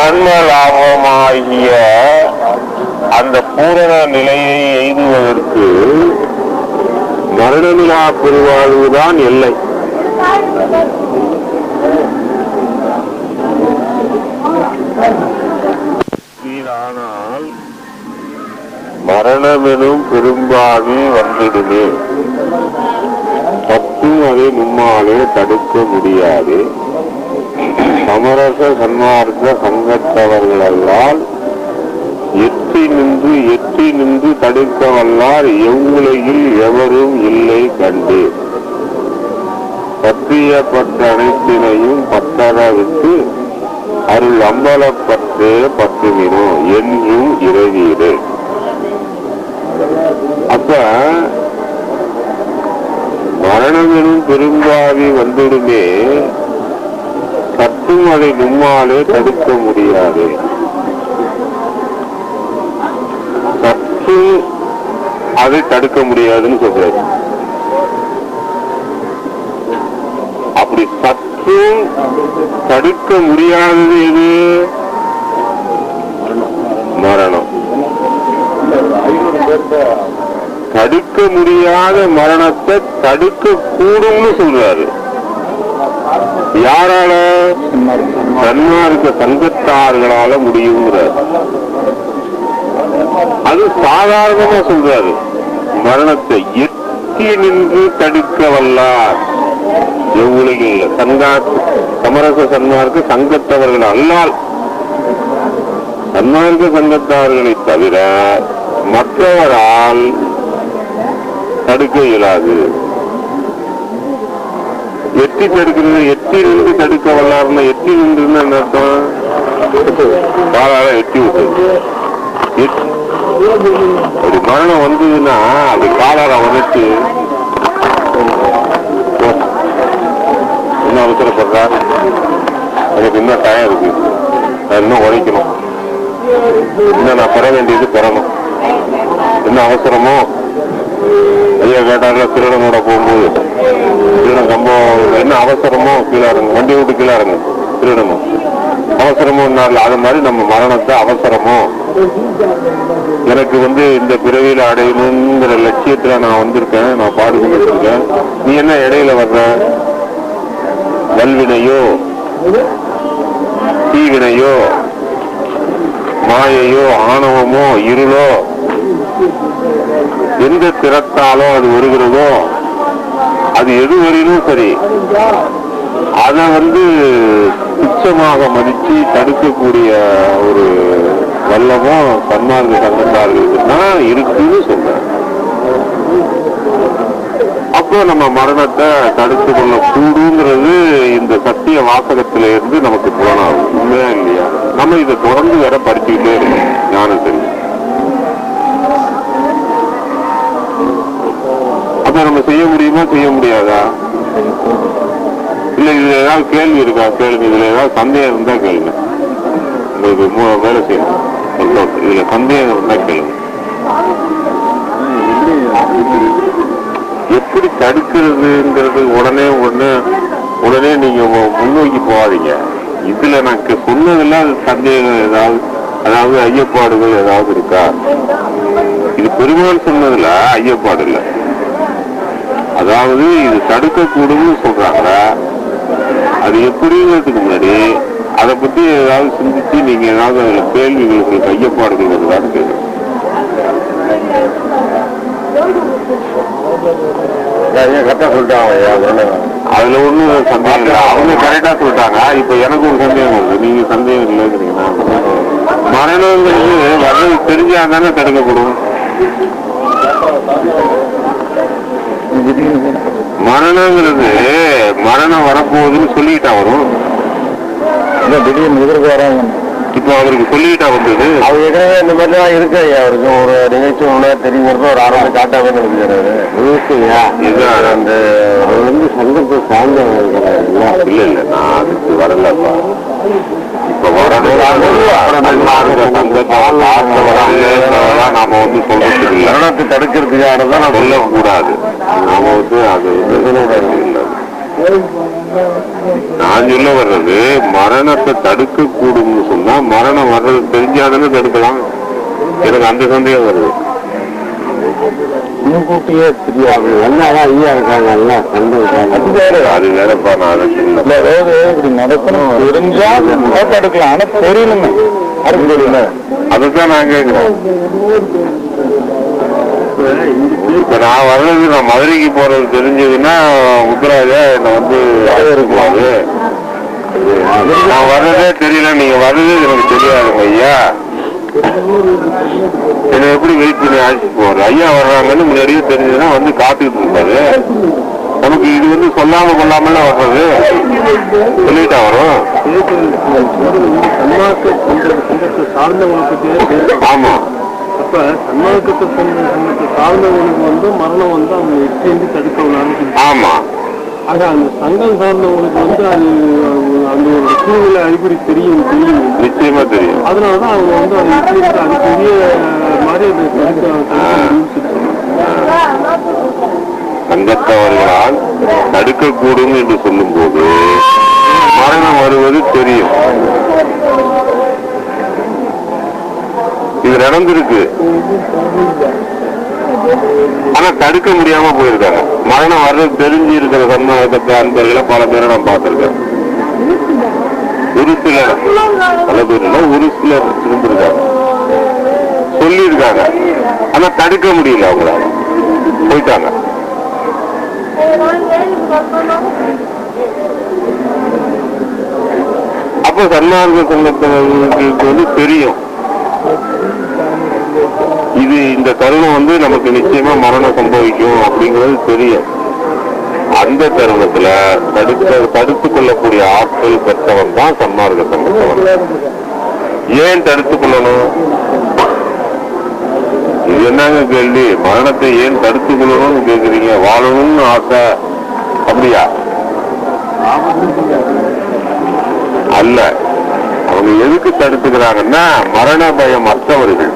பிரம்ம லாபமாகிய அந்த பூரண நிலையை எய்துவதற்கு மரணமிலா பெருவாழ்வுதான் எல்லை. ஆனால் மரணமெனும் பெரும்பாவி வந்துடுமே, தப்பும் அதை நம்மாலே தடுக்க முடியாது. சமரச சன்மார்க்க சங்கத்தவர்களால் எட்டி நின்று தடுக்க வல்லார் எவ்வுலகில் எவரும் இல்லை கண்டு. பற்றியப்பட்ட அனைத்தினையும் பற்றற விட்டு அருள் அம்பலப்பற்றே பற்றுகிறோம் என்றும் இறைவீடு. அப்ப மரணமெனும் பெரும்பாவி வந்துடுமே, சற்றும் அதை நம்மாலே தடுக்க முடியாது. சற்று அதை தடுக்க முடியாதுன்னு சொல்றாரு. அப்படி சற்று தடுக்க முடியாதது எது? மரணம். தடுக்க முடியாத மரணத்தை தடுக்க கூடும்னு சொல்றாரு. யாரால? சன்மார்க்க சங்கத்தார்களால முடியுங்கிறார். அது சாதாரணமா சொல்றாரு. மரணத்தை எட்டி நின்று தடுக்க வல்லார் எவ்வுலகில் சமரச சன்மார்க்க சங்கத்தவர்கள் அல்லால், சன்மார்க்க சங்கத்தவர்களை தவிர மற்றவரால் தடுக்க இயலாது. எட்டி தடுக்கிறது, எட்டி நின்று தடுக்க வல்லாருன்னா எட்டி நின்றுன்னு என்ன அர்த்தம்? காலால எட்டி விட்டு ஒரு மரணம் வந்ததுன்னா அது காலால வந்துட்டு இன்னும் அவசரப்படுறா, எனக்கு இன்னும் டயம் இருக்கு, நான் இன்னும் உழைக்கணும், இன்னும் நான் பெற வேண்டியது பெறணும், என்ன அவசரமோ. ஐயா கேட்டார்ல திருடனோட போகும்போது, திருடன் கம்பம் என்ன அவசரமோ கீழே இறங்கு, வண்டி விட்டு கீழே இறங்கு, திருடணும் அவசரமோ. அது மாதிரி நம்ம மரணத்தை அவசரமோ, எனக்கு இந்த பிறவியில அடையணுங்கிற லட்சியத்துல நான் வந்திருக்கேன், நான் பாடுபட்டு இருக்கேன், நீ என்ன இடையில வர்ற? வல்வினையோ தீவினையோ மாயையோ ஆணவமோ இருளோ எந்த திறத்தாலோ அது வருகிறதோ, அது எது வரையிலும் சரி, அதை துச்சமாக மதிச்சு தடுக்கக்கூடிய ஒரு வல்லமும் சன்மார்க்க சங்கத்தார்களுக்கு தான் இருக்குன்னு சொல்றேன். அப்போ நம்ம மரணத்தை தடுத்து கொள்ள கூடுங்கிறது இந்த சத்திய வாசகத்தில இருந்து நமக்கு புலனாகும். உண்மையா இல்லையா? நம்ம இதை தொடர்ந்து வேற படிச்சுக்கிட்டே இருக்கோம். ஞானம் சரி. அப்ப நம்ம செய்ய முடியுமா, செய்ய முடியாதா? இல்ல இதுல ஏதாவது கேள்வி இருக்கா? கேள்வி. இதுல ஏதாவது சந்தேகம் இருந்தா கேளுங்க. உங்களுக்கு வேலை செய்யணும். இதுல சந்தேகம் இருந்தா கேளுங்க. எப்படி தடுக்கிறதுங்கிறது உடனே நீங்க முன்னோக்கி போகாதீங்க. இதுல எனக்கு சொன்னதுல சந்தேகம் ஏதாவது, அதாவது ஐயப்பாடுகள் ஏதாவது இருக்கா? இது பெருமாள் சொன்னதுல ஐயப்பாடு இல்லை. அதாவது இது தடுக்கக்கூடும்னு சொல்றாங்க. அது எப்படிங்கிறதுக்கு முன்னாடி அதை பத்தி ஏதாவது சிந்திச்சு நீங்க ஏதாவது அதுல கேள்விகள், உங்களுக்கு ஐயப்பாடுகள் வருதான்னு கேட்கணும். கரெக்டா சொல்லிட்டாங்க. அதுல ஒண்ணும் சந்தேகம் இல்லை, அவங்க கரெக்டா சொல்லிட்டாங்க. இப்ப எனக்கு ஒரு சந்தேகம் வருது, நீங்க சந்தேகம் இல்லைங்கிறீங்கன்னா மரணங்கிறது வர்றது தெரிஞ்சா தானே தடுக்கப்படும். மரணங்கிறது மரணம் வரப்போகுதுன்னு சொல்லிட்டா வரும். திடீர்னு எதிர்க்கு வராங்க. இப்போ அவருக்கு சொல்லிட்டா வந்தது. அவர் ஏற்கனவே இந்த மாதிரிலாம் இருக்கு. அவருக்கு ஒரு நிகழ்ச்சி ஒண்ணு தெரியுங்கிறது ஒரு ஆரம்பத்தை காட்டாவே நினைக்கிறாரு. இதுதான் அந்த அவர் சங்கத்தை சார்ந்த இல்ல இல்ல, நான் அதுக்கு வரலப்பா. இப்ப வரணும் நாம சொல்றது மரணத்தை தடுக்கிறதுக்கானதான் நான் சொல்லக்கூடாது. நாம அது நான் சொல்ல வர்றது மரணத்தை தடுக்க கூடும்னு சொன்ன மரணம் வர்றது தெரிஞ்சாதானே தடுக்கலாம். எனக்கு அந்த சந்தேகம் வருது. முன்கூட்டியே தெரியாது என்னதான் ஐயா இருக்காங்க எல்லாம் அது வேறப்பா. நான் இப்படி நடக்கணும் தெரிஞ்சா தடுக்கலாம். ஆனா தெரியணுமே அதுதான் நான் கேட்கிறேன். இப்ப நான் வர்றது, நான் மதுரைக்கு போறது தெரிஞ்சதுன்னா உத்தரவாதா என்னை வந்து இருக்குமாது. நான் வர்றதே தெரியல, நீங்க வர்றது எனக்கு தெரியாதுங்க ஐயா. என்ன எப்படி வெயிட் பண்ணி அழைச்சிட்டு போறது? ஐயா வர்றாங்கன்னு முன்னாடியே தெரிஞ்சதுன்னா வந்து காத்துக்கிட்டு இருப்பாரு. நமக்கு இது வந்து சொல்லாம கொள்ளாமலாம் வர்றது, சொல்லிட்டா வரும். ஆமா, அப்ப சன்மார்க்கத்தை சார்ந்தவங்களுக்கு வந்து மரணம் வந்து அவங்க எச்சேந்து தடுக்கலான்னு. ஆமா, ஆனா அந்த சங்கம் சார்ந்தவங்களுக்கு வந்து அது அந்த ஒரு சூழ்நிலை அறிகுறி தெரியும். நிச்சயமா தெரியும். அதனாலதான் அவங்க வந்து அதை எச்சேந்து அதுக்குரிய மாதிரி சங்கத்தவர்களால் தடுக்கக்கூடும் என்று சொல்லும் போது மரணம் வருவது தெரியும். இது நடந்திருக்கு, ஆனா தடுக்க முடியாம போயிருக்காங்க. மரணம் வர்றது தெரிஞ்சு இருக்கிற சன்மார்க்கத்தை அன்பர்களை பல பேரை நான் பார்த்திருக்கேன். ஒரு சிலர், பல பேர் இல்ல, ஒரு சிலர் இருந்திருக்காங்க, சொல்லியிருக்காங்க, ஆனா தடுக்க முடியல, அவங்களால போயிட்டாங்க. அப்ப சன்மார்க்க சங்கத்தினருக்கு வந்து தெரியும் இது இந்த தருணம் வந்து நமக்கு நிச்சயமா மரணம் சம்பவிக்கும் அப்படிங்கிறது தெரியும். அந்த தருணத்துல தடுத்துக் கொள்ளக்கூடிய ஆட்கள் பெற்றவன் தான் சன்மார்க்க சங்கத்தவன். ஏன் தடுத்துக் கொள்ளணும்? இது என்னங்க கேள்வி? மரணத்தை ஏன் தடுத்துக் கொள்ளணும்னு கேக்குறீங்க? வாழணும்னு ஆசை அப்படியா? அல்ல. அவங்க எதுக்கு தடுத்துக்கிறாங்கன்னா, மரண பயம் மற்றவர்கள்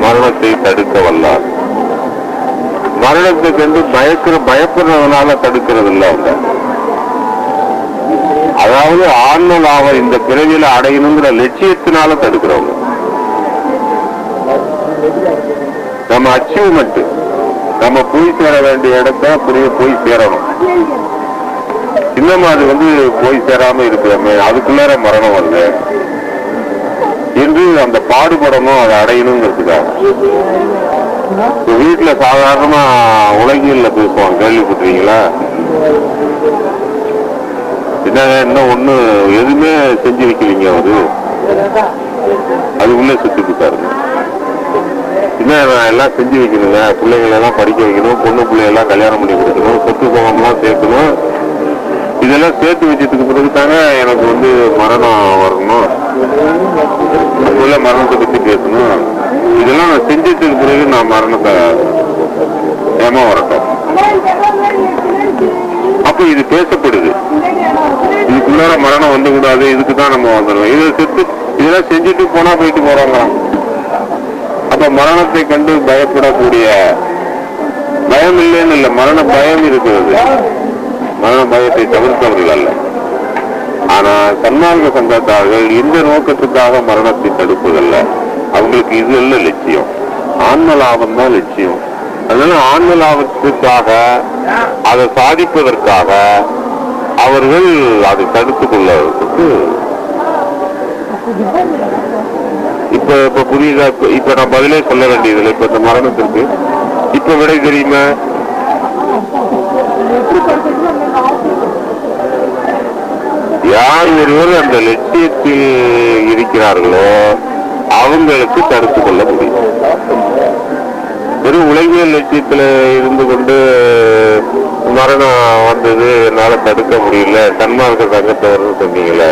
மரணத்தை தடுக்க வல்லார். மரணத்தை கண்டு பயப்படுறதுனால தடுக்கிறது இல்லை அவங்க. அதாவது ஆன்மலாவ இந்த பிறவியில அடையணுங்கிற லட்சியத்தினால தடுக்கிறவங்க. நம்ம அச்சீவ்மெண்ட், நம்ம போய் சேர வேண்டிய இடத்த போய் சேரணும். இன்னும் அது வந்து போய் சேராம இருக்கிறோமே, அதுக்குள்ளார மரணம் வருது என்று அந்த பாடுபடணும், அதை அடையணுங்கிறதுக்காக. வீட்டுல சாதாரணமா உலகியல்ல பேசுவாங்க, கேள்விப்பட்டிருக்கீங்களா? என்னங்க இன்னும் ஒண்ணு எதுவுமே செஞ்சு வைக்கலீங்க, அது உள்ள சுத்தி கொடுத்தாருங்க. என்ன எல்லாம் செஞ்சு வைக்கணுங்க, பிள்ளைங்களை எல்லாம் படிக்க வைக்கணும், பொண்ணு பிள்ளைகள்லாம் கல்யாணம் பண்ணி கொடுக்கணும், சொத்து சுகம்லாம் சேர்க்கணும், இதெல்லாம் சேர்த்து வச்சதுக்கு பிறகு தாங்க எனக்கு வந்து மரணம் வரணும், அதுக்குள்ள மரணத்தை பத்தி பேசணும், இதெல்லாம் நான் செஞ்சதுக்கு பிறகு நான் மரணத்தை ஏமா வரட்டும். அப்ப இது பேசப்படுது, இதுக்குள்ளார மரணம் வந்துக்கூடாது, இதுக்குதான் நம்ம வந்துடுவோம், இதை செத்து இதெல்லாம் செஞ்சுட்டு போனா போயிட்டு போறாங்க. அப்ப மரணத்தை கண்டு பயப்படக்கூடிய பயம் இல்லைன்னு இல்லை, மரண பயம் இருக்கிறது. மரண பயத்தை தவிர்த்தவர்கள் அல்ல. ஆனா சன்மார்க்க சங்கத்தார்கள் இந்த நோக்கத்துக்காக மரணத்தை தடுப்பதல்ல. அவங்களுக்கு இது அல்ல லட்சியம், ஆன்ம லாபம் தான் லட்சியம். அதனால ஆன்ம லாபத்துக்காக, அதை சாதிப்பதற்காக அவர்கள் அதை தடுத்துக் கொள்வதற்கு இப்ப புரியுதா? இப்ப நான் பதிலே சொல்ல வேண்டியதில்லை. இப்ப இந்த மரணத்திற்கு இப்ப விடை தெரியுமா? யார் ஒருவர் அந்த லட்சியத்தில் இருக்கிறார்களோ அவங்களுக்கு தடுத்துக் கொள்ள முடியும். வெறும் உலகியல் லட்சியத்துல இருந்து கொண்டு மரணம் வந்தது என்னால தடுக்க முடியல, சன்மார்க்க சங்கத்தவர்னு சொன்னீங்கல்ல,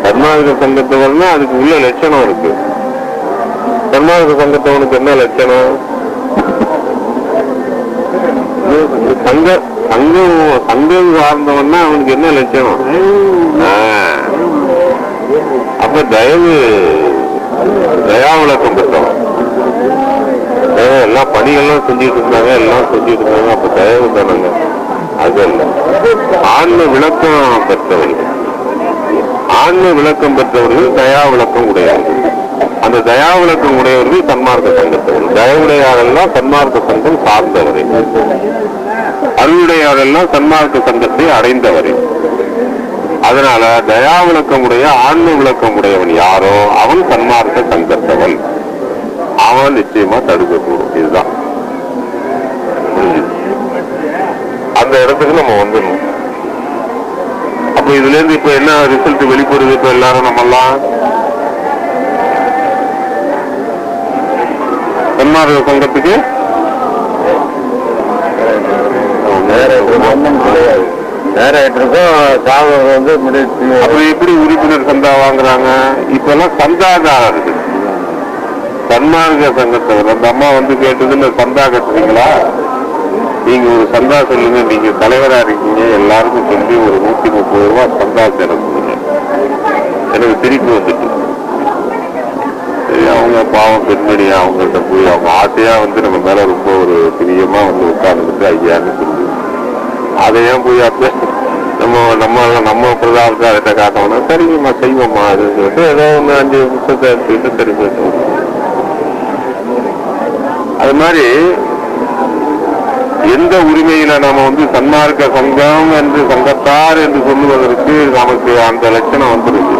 சன்மார்க்க சங்கத்தவர்னா அதுக்கு உள்ள லட்சணம் இருக்கு. சன்மார்க்க சங்கத்தவனுக்கு என்ன லட்சணம்? சங்கம் சார்ந்தவன்னா அவனுக்கு என்ன லட்சணம்? அப்ப தயாவிளக்கம் பெற்றவன். எல்லாம் பணிகள்லாம் செஞ்சுட்டு இருந்தாங்க, எல்லாம் செஞ்சுட்டு இருந்தாங்க, அப்ப தயவு தானாங்க. அது அல்ல, ஆன்ம விளக்கம் பெற்றவர்கள். ஆன்ம விளக்கம் பெற்றவர்கள் தயா விளக்கம் உடையவர்கள். அந்த தயா விளக்கம் உடையவர்கள் சன்மார்க்க சங்கத்தவர்கள். தயவுடையாரெல்லாம் சன்மார்க்க சங்கம் சார்ந்தவரே, அருளுடையாரெல்லாம் சன்மார்க்க சங்கத்தை அடைந்தவரே. அதனால தயா விளக்கம் உடைய ஆன்ம விளக்கம் உடையவன் யாரோ அவன் சன்மார்க்க சங்கத்தவன். அவன் நிச்சயமா தடுக்கக்கூடும். இதுதான் அந்த இடத்துக்கு நம்ம வந்துடணும். அப்ப இதுல இருந்து இப்ப என்ன ரிசல்ட் வெளிப்படுது? இப்ப எல்லாரும் நம்ம எல்லாம் சன்மார்க்க சங்கத்துக்கு எப்படி உறுப்பினர் சந்தா வாங்குறாங்க? இப்ப எல்லாம் சந்தாதாரர் இருக்கு. சன்மார்க்க சங்கத்தவர் அந்த அம்மா கேட்டது, சந்தா கட்டுறீங்களா, நீங்க ஒரு சந்தா சொல்லுங்க, நீங்க தலைவரா இருக்கீங்க, எல்லாருக்கும் சொல்லி ஒரு 130 ரூபாய் சந்தா தரணுங்க. எனக்கு திருப்பி வந்துட்டு சரி, அவங்க பாவம் பெண்மணி, அவங்கள்ட்ட போய் அவங்க ஆசையா நம்ம மேல ரொம்ப ஒரு பிரியமா உட்கார்ந்துட்டு ஐயான்னு சொல்லி அதையும் போய் அப்ப நம்ம பிரதாபத்தை அதை காட்டணும். சரிங்கம்மா செய்வோம்மா அதுன்னு சொல்லிட்டு ஏதோ 5 புத்தகத்தை எடுத்துக்கிட்டு சரி பேசுவோம். அது மாதிரி எந்த உரிமையில நாம சன்மார்க்க சங்கம் என்று சங்கத்தார் என்று சொல்லுவதற்கு நமக்கு அந்த லட்சணம் வந்துருக்கு.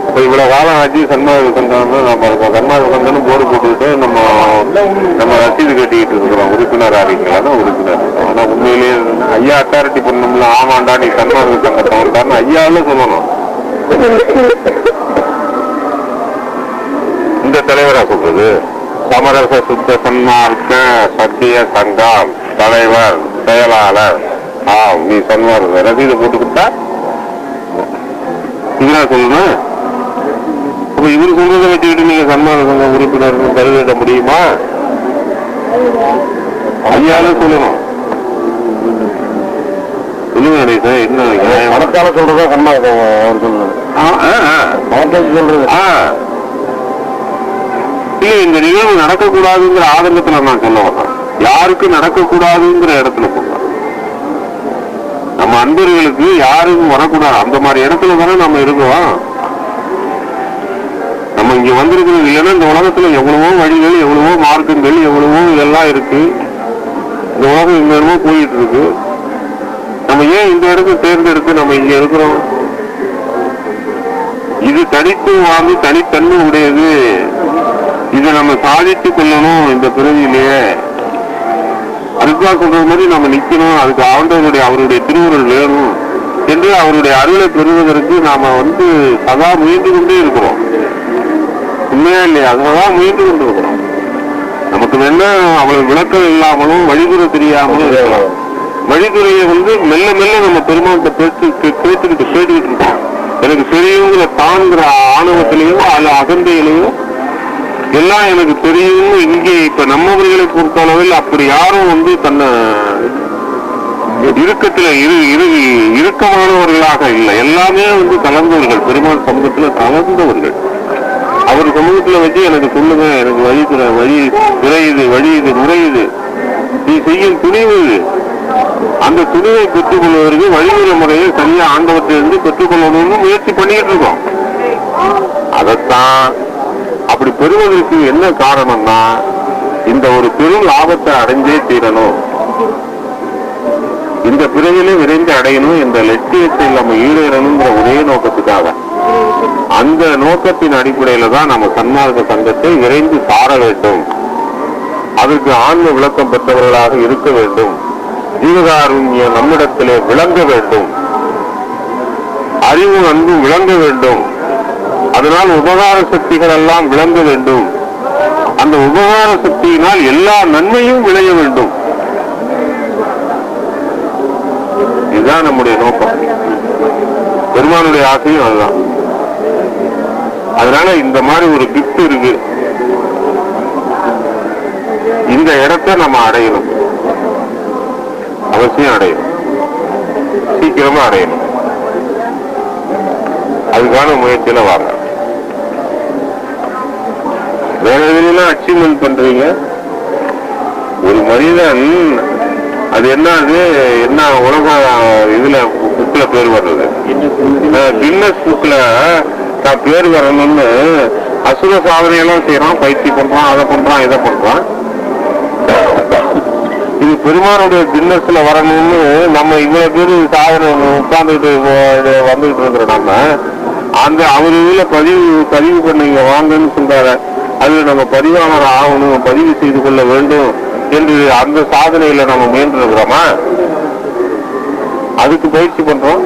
இப்ப இவ்வளவு காலம் ஆச்சு சன்மார்க்க சங்கம் நம்ம சன்மார்க்க சங்கம் போர்டு போட்டுக்கிட்டு நம்ம ரசீது கட்டிக்கிட்டு இருக்கிறோம். உறுப்பினர் ஆகிக்கலாம் உறுப்பினர். ஆனா உண்மையிலேயே ஐயா அத்தாரிட்டி பண்ணணும்ல, ஆமாண்டா நீ சன்மார்க்க சங்கத்தை வந்தான்னு ஐயாவில சொல்லணும். இந்த தலைவரா சொல்றது சமரச சுத்த சன்மார்க்க சத்திய சங்கம் தலைவர் செயலாளர். நீ சன்மார்க்க ரசீதை போட்டு கொடுத்தா இதுனா சொல்லணும். அப்ப இவரு சொல்றதை வச்சுக்கிட்டு நீங்க சன்மார்க்க சங்கம் உறுப்பினர் கருதிட முடியுமா? ஐயால சொல்லணும். சொல்லுங்க கணேசன், என்ன வழக்கால சொல்றதா சன்மார்க்கம் அவர் சொல்றது சொல்றது? இல்ல, இந்த நிகழ்வு நடக்கக்கூடாதுங்கிற ஆதங்கத்துல நான் சொல்ல வரேன். யாருக்கும் நடக்கக்கூடாதுங்கிற இடத்துல சொல்றேன். நம்ம அன்பர்களுக்கு யாருக்கும் வரக்கூடாது அந்த மாதிரி இடத்துல தானே நம்ம இருக்கோம். நம்ம இங்க வந்திருக்கிறது இல்லைன்னா இந்த உலகத்துல எவ்வளவோ வழிகள், எவ்வளவோ மார்க்கங்கள், எவ்வளவோ இதெல்லாம் இருக்கு. இந்த உலகம் இங்க என்னமோ போயிட்டு இருக்கு. நம்ம ஏன் இந்த இடத்தை தேர்ந்தெடுத்து நம்ம இங்க இருக்கிறோம்? இது தனித்து வாங்கி தனித்தன்மை உடையது. இதை நம்ம சாதித்துக் கொள்ளணும் இந்த பிறவியிலேயே. அதுதான் சொல்ற மாதிரி நம்ம நிக்கணும். அதுக்கு அவருடைய திருவுருள் வேணும் என்று அவருடைய அருளை பெறுவதற்கு நாம சதா முயன்று கொண்டே இருக்கிறோம். உண்மையா இல்லையா? அதுதான் முயன்று கொண்டு இருக்கிறோம். நமக்கு வேணா அவ்வளவு விளக்கம் இல்லாமலும் வழிமுறை தெரியாமலும் இருக்கலாம். வழித்துறையை மெல்ல மெல்ல நம்ம பெருமாள்கிட்ட கேட்டுக்கிட்டு இருக்கோம். எனக்கு தெரியுங்கிற தான்கிற ஆணவத்திலையும் அல்ல அகந்தையிலையும் எல்லாம் எனக்கு தெரியும். இங்கே இப்ப நம்மவர்களை பொறுத்தளவில் அப்படி யாரும் தன்னை இறுக்கத்துல இறுக்கமானவர்களாக இல்லை. எல்லாமே கலந்தவர்கள். பெருமாள் சமூகத்துல கலந்தவர்கள். அவர் சமூகத்துல வச்சு எனக்கு சொல்லுங்க, எனக்கு வழி விரையுது, வழி இது முறையுது, நீ செய்யும் துணிவு இது. அந்த துணிவை பெற்றுக் கொள்வதற்கு வழிமுறை முறையை சரியா ஆண்டவத்திலிருந்து பெற்றுக்கொள்ளணும்னு முயற்சி பண்ணிட்டு இருக்கோம். அதைத்தான் அப்படி பெறுவதற்கு என்ன காரணம்னா, இந்த ஒரு பெரும் லாபத்தை அடைஞ்சே தீரணும், இந்த பிறவிலே விரைந்து அடையணும், இந்த லட்சியத்தில் நம்ம ஈடேறணுங்கிற ஒரே நோக்கத்துக்காக, அந்த நோக்கத்தின் அடிப்படையில தான் நம்ம சன்மார்க்க சங்கத்தை விரைந்து சார வேண்டும். அதற்கு ஆன்ம விளக்கம் பெற்றவர்களாக இருக்க வேண்டும். ஜீவகாருண்யம் நம்மிடத்திலே விளங்க வேண்டும். அறிவு அன்பு விளங்க வேண்டும். அதனால் உபகார சக்திகள் எல்லாம் விளங்க வேண்டும். அந்த உபகார சக்தியினால் எல்லா நன்மையும் விளைய வேண்டும். இதுதான் நம்முடைய நோக்கம். பெருமானுடைய ஆசையும் அதுதான். அதனால இந்த மாதிரி ஒரு கிஃப்ட் இருக்கு. இந்த இடத்தை நம்ம அடையணும், அவசியம் அடையணும், சீக்கிரமா அடையணும். அதுக்கான முயற்சியில வாங்க. வேற எதுலாம் அச்சீவ்மெண்ட் பண்றீங்க, மனிதன் அது என்ன உலக இதுல புக்ல பேர் வர்றது, கின்னஸ் புக்ல தான் பேர் வரணும்னு அசுர சாதனையெல்லாம் செய்யறான், பயிற்சி பண்றான், அதை பண்றான், இதை பண்றான். இது பெருமானுடைய கின்னஸ்ல வரணும்னு நம்ம இவ்வளவு பேரு சாதனை உட்கார்ந்துட்டு வந்துகிட்டு இருக்கிறோம். நம்ம அந்த அவர் இதுல பதிவு பண்ணீங்க வாங்கன்னு சொல்றாரு. அதுல நம்ம பதிவாளர் ஆகணும், பதிவு செய்து கொள்ள வேண்டும் என்று அந்த சாதனையில நம்ம முயன்று இருக்கிறோமா? அதுக்கு பயிற்சி பண்றோம்.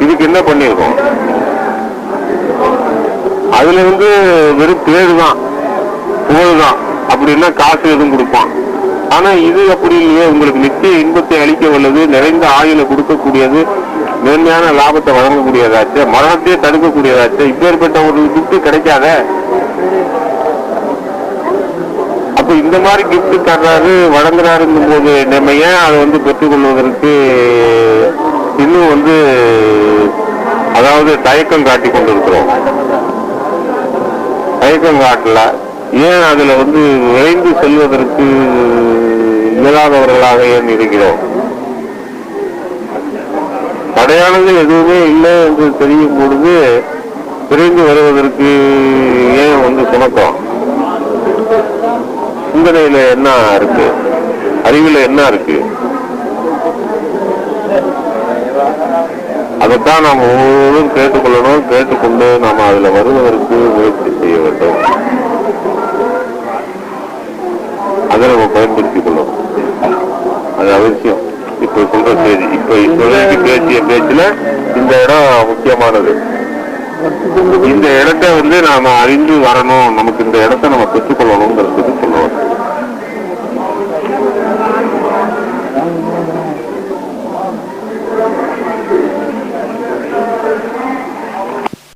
இதுக்கு என்ன பண்ணிருக்கோம்? அதுல வெறும் பேரு தான், புகழ் தான். அப்படின்னா காசு எதுவும் கொடுப்பான். ஆனா இது அப்படி இல்லையே. உங்களுக்கு நிச்சய இன்பத்தை அளிக்க வல்லது, நிறைந்த ஆயுளை கொடுக்கக்கூடியது, மேன்மையான லாபத்தை வழங்கக்கூடியதாச்சு, மரணத்தையே தடுக்கக்கூடியதாச்சு. இப்பேற்பட்ட ஒரு கிஃப்ட் கிடைக்காத. அப்ப இந்த மாதிரி கிஃப்ட் தர்றாரு, வழங்குறாருங்கும் போது நம்ம ஏன் அதை பெற்றுக்கொள்வதற்கு இன்னும் அதாவது தயக்கம் காட்டி கொண்டிருக்கிறோம்? தயக்கம் காட்டல. ஏன் அதுல விரைந்து செல்வதற்கு இயலாதவர்களாக ஏன் இருக்கிறோம்? தடையானது எதுவுமே இல்லை என்று தெரியும் பொழுது விரைந்து வருவதற்கு ஏன் சுணக்கம்? சிந்தனையில என்ன இருக்கு? அறிவுல என்ன இருக்கு? அதைத்தான் நாம் ஒவ்வொருவரும் கேட்டுக்கொள்ளணும். கேட்டுக்கொண்டு நாம் அதுல வருவதற்கு முயற்சி செய்ய வேண்டும். அதை நம்ம பயன்படுத்திக் கொள்ளணும். அது அவசியம். இப்ப சொல்ற செய்தி, இப்ப பேசிய பேச்சுல இந்த இடம் முக்கியமானது. இந்த இடத்தை நாம அறிந்து வரணும். நமக்கு இந்த இடத்தை நம்ம பெற்றுக்கொள்ளணுங்கிறதுக்கு